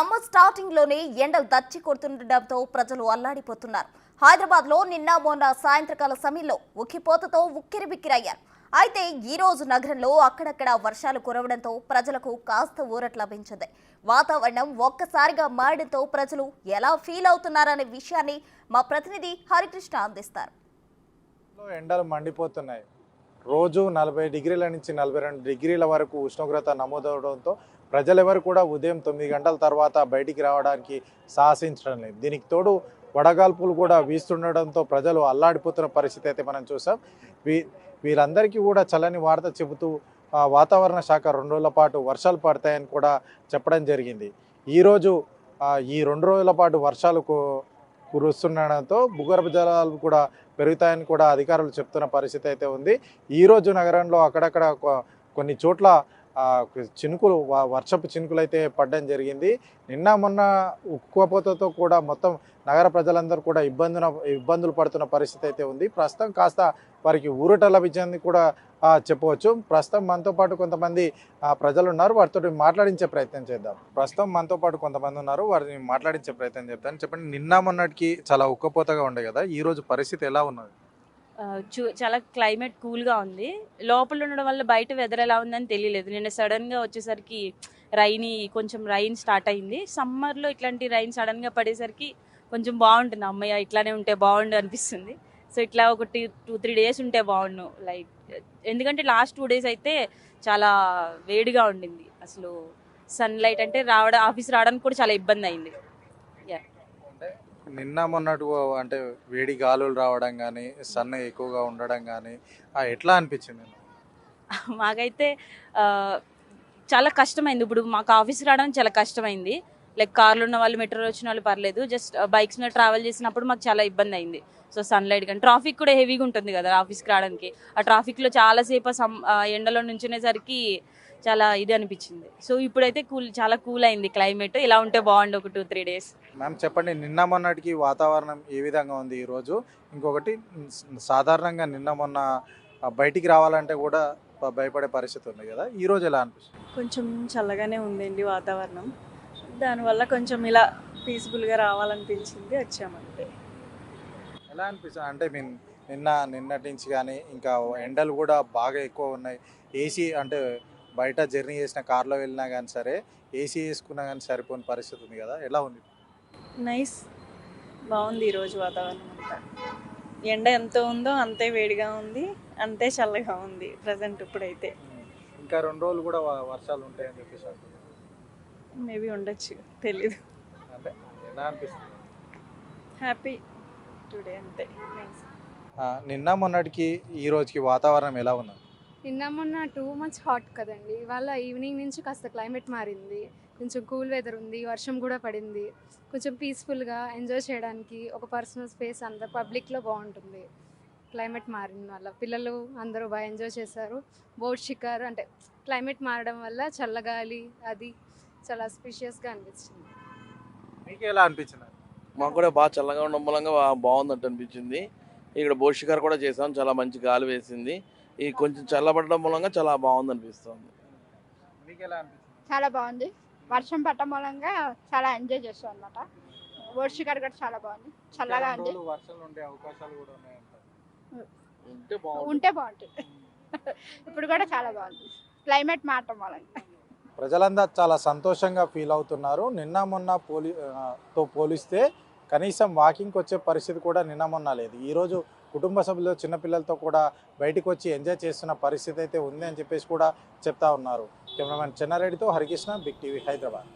Summer starting లోనే ఎండలు దచ్చి కొడుతుండటంతో ప్రజలు అల్లాడిపోతున్నారు. హైదరాబాద్ లో నిన్న మొన్న సాయంత్రకాల సమయంలో ఉక్కిపోతతో ఉక్కిరిబిక్కిరయ్యారు. అయితే ఈ రోజు నగరంలో అక్కడక్కడ వర్షాలు కురవడంతో ప్రజలకు కాస్త ఊరట లభించింది. వాతావరణం ఒక్కసారిగా మారడంతో ప్రజలు ఎలా ఫీల్ అవుతున్నారనే విషయాన్ని మా ప్రతినిధి హరికృష్ణ అందిస్తారు. ఎండలు మండిపోతున్నాయి. రోజు 40 డిగ్రీల నుంచి 42 డిగ్రీల వరకు ఉష్ణోగ్రత నమోదవడంతో ప్రజలెవరు కూడా ఉదయం 9 గంటల తర్వాత బయటికి రావడానికి సాహసించడం లేదు. దీనికి తోడు వడగాల్పులు కూడా వీస్తుండడంతో ప్రజలు అల్లాడిపోతున్న పరిస్థితి అయితే మనం చూసాం. వీరందరికీ కూడా చల్లని వార్త చెబుతూ వాతావరణ శాఖ 2 రోజుల పాటు వర్షాలు పడతాయని కూడా చెప్పడం జరిగింది. ఈరోజు ఈ 2 రోజుల పాటు వర్షాలు కురుస్తుండడంతో భూగర్భ జలాలు కూడా పెరుగుతాయని కూడా అధికారులు చెప్తున్న పరిస్థితి అయితే ఉంది. ఈరోజు నగరంలో అక్కడక్కడ కొన్ని చోట్ల చినుకులు వర్షపు చినుకులు అయితే పడడం జరిగింది. నిన్న మొన్న ఉక్కపోతతో కూడా మొత్తం నగర ప్రజలందరూ కూడా ఇబ్బందులు పడుతున్న పరిస్థితి అయితే ఉంది. ప్రస్తుతం కాస్త వారికి ఊరట లభించింది కూడా చెప్పవచ్చు. ప్రస్తుతం మనతో పాటు కొంతమంది ప్రజలు ఉన్నారు, వారితో మాట్లాడించే ప్రయత్నం చేద్దాం. ప్రస్తుతం మనతో పాటు కొంతమంది ఉన్నారు, వారిని మాట్లాడించే ప్రయత్నం చేద్దాం. చెప్పండి, నిన్న మొన్నటికి చాలా ఉక్కపోతగా ఉండే కదా, ఈ రోజు పరిస్థితి ఎలా ఉన్నది? చాలా క్లైమేట్ కూల్గా ఉంది. లోపల ఉండడం వల్ల బయట వెదర్ ఎలా ఉందని తెలియలేదు. నిన్న సడన్గా వచ్చేసరికి కొంచెం రైన్ స్టార్ట్ అయింది. సమ్మర్లో ఇట్లాంటి రైన్ సడన్గా పడేసరికి కొంచెం బాగుంటుంది. అమ్మయ్య ఇట్లానే ఉంటే బాగుండు అనిపిస్తుంది. సో ఇట్లా ఒక 2-3 డేస్ ఉంటే బాగుండు. ఎందుకంటే లాస్ట్ 2 డేస్ అయితే చాలా వేడిగా ఉండింది. అసలు సన్లైట్ అంటే ఆఫీస్ రావడానికి కూడా చాలా ఇబ్బంది అయింది. నిన్న మొన్నటి అంటే వేడి గాలులు రావడం కానీ, సన్ ఎక్కువగా ఉండడం కానీ ఎట్లా అనిపించింది? మాకైతే చాలా కష్టమైంది. ఇప్పుడు మాకు ఆఫీస్ రావడం చాలా కష్టమైంది. కార్లు ఉన్న వాళ్ళు, మెట్రోలో వచ్చిన వాళ్ళు పర్లేదు. జస్ట్ బైక్స్ మీద ట్రావెల్ చేసినప్పుడు మాకు చాలా ఇబ్బంది అయింది. సో సన్లైట్ కానీ ట్రాఫిక్ కూడా హెవీగా ఉంటుంది కదా ఆఫీస్కి రావడానికి. ఆ ట్రాఫిక్లో చాలాసేపు ఎండలో నుంచునేసరికి చాలా ఇది అనిపించింది. సో ఇప్పుడైతే చాలా కూల్ అయింది క్లైమేట్. ఇలా ఉంటే బాగుండు ఒక 2-3 డేస్. మ్యామ్ చెప్పండి, నిన్న మొన్నటికి వాతావరణం ఏ విధంగా ఉంది ఈరోజు? ఇంకొకటి, సాధారణంగా నిన్న మొన్న బయటికి రావాలంటే కూడా భయపడే పరిస్థితి ఉంది కదా, ఈరోజు ఎలా అనిపిస్తుంది? కొంచెం చల్లగానే ఉందండి వాతావరణం. దానివల్ల కొంచెం ఇలా పీస్ఫుల్గా రావాలనిపించింది, వచ్చామంటే. ఎలా అనిపిస్తుంది అంటే నిన్నటి నుంచి కానీ ఇంకా ఎండలు కూడా బాగా ఎక్కువ ఉన్నాయి. ఏసీ అంటే బయట జర్నీ చేసిన కార్లో వెళ్ళినా కానీ సరే, ఏసీ వేసుకున్నా కానీ సరిపోని పరిస్థితి ఉంది కదా, ఎలా ఉంది? నైస్, బాగుంది ఈరోజు వాతావరణం అంతా. ఎండ ఎంత ఉందో అంతే వేడిగా ఉంది, అంతే చల్లగా ఉంది ప్రజెంట్ ఇప్పుడైతే. ఇంకా 2 రోజులు కూడా వర్షాలు ఉంటాయని చెప్పేసి అంటున్నారు. మేబీ ఉండొచ్చు, తెలీదు. అంటే ఎలా అనిపిస్తుంది? హ్యాపీ టుడే అంతే. నిన్న మొన్నటికి ఈ రోజుకి వాతావరణం ఎలా ఉన్నది? నిన్న మొన్న టూ మచ్ హాట్ కదండి. ఇవాళ ఈవినింగ్ నుంచి కాస్త క్లైమేట్ మారింది, కొంచెం కూల్ వెదర్ ఉంది, వర్షం కూడా పడింది. కొంచెం పీస్ఫుల్గా ఎంజాయ్ చేయడానికి ఒక పర్సనల్ స్పేస్ అంతా పబ్లిక్లో బాగుంటుంది. క్లైమేట్ మారిన వల్ల పిల్లలు అందరూ బాగా ఎంజాయ్ చేశారు. బోట్ షికారు అంటే క్లైమేట్ మారడం వల్ల చల్లగాలి అది చాలా స్పెషియస్గా అనిపించింది. మీకు ఎలా అనిపించింది? మాకు కూడా బాగా చల్లగా ఉండడం మూలంగా బాగుందంట అనిపించింది. ఇక్కడ బోట్ షికారు కూడా చేసాం, చాలా మంచి గాలి వేసింది. ఈ కొంచెం చల్లబడడం మూలంగా చాలా బాగుంది అనిపిస్తుంది. చాలా బాగుంది. వర్షం పడటం మూలంగా చాలా ఎంజాయ్ చేస్తాం అనమాట. బోట్ షికారు కూడా చాలా బాగుంది, చల్లగా ఉంది. ఉంటే బాగుంటుంది. ఇప్పుడు కూడా చాలా బాగుంది క్లైమేట్ మారటం మూలంగా. ప్రజలందరూ చాలా సంతోషంగా ఫీల్ అవుతున్నారు. నిన్న మొన్న తో పోలిస్తే కనీసం వాకింగ్కి వచ్చే పరిస్థితి కూడా నిన్న మొన్న లేదు. ఈరోజు కుటుంబ సభ్యులు చిన్నపిల్లలతో కూడా బయటకు వచ్చి ఎంజాయ్ చేస్తున్న పరిస్థితి అయితే ఉంది అని చెప్పేసి కూడా చెప్తా ఉన్నారు. కెమెరామెన్ చెన్నారెడ్డితో హరికృష్ణ, బిగ్ టీవీ, హైదరాబాద్.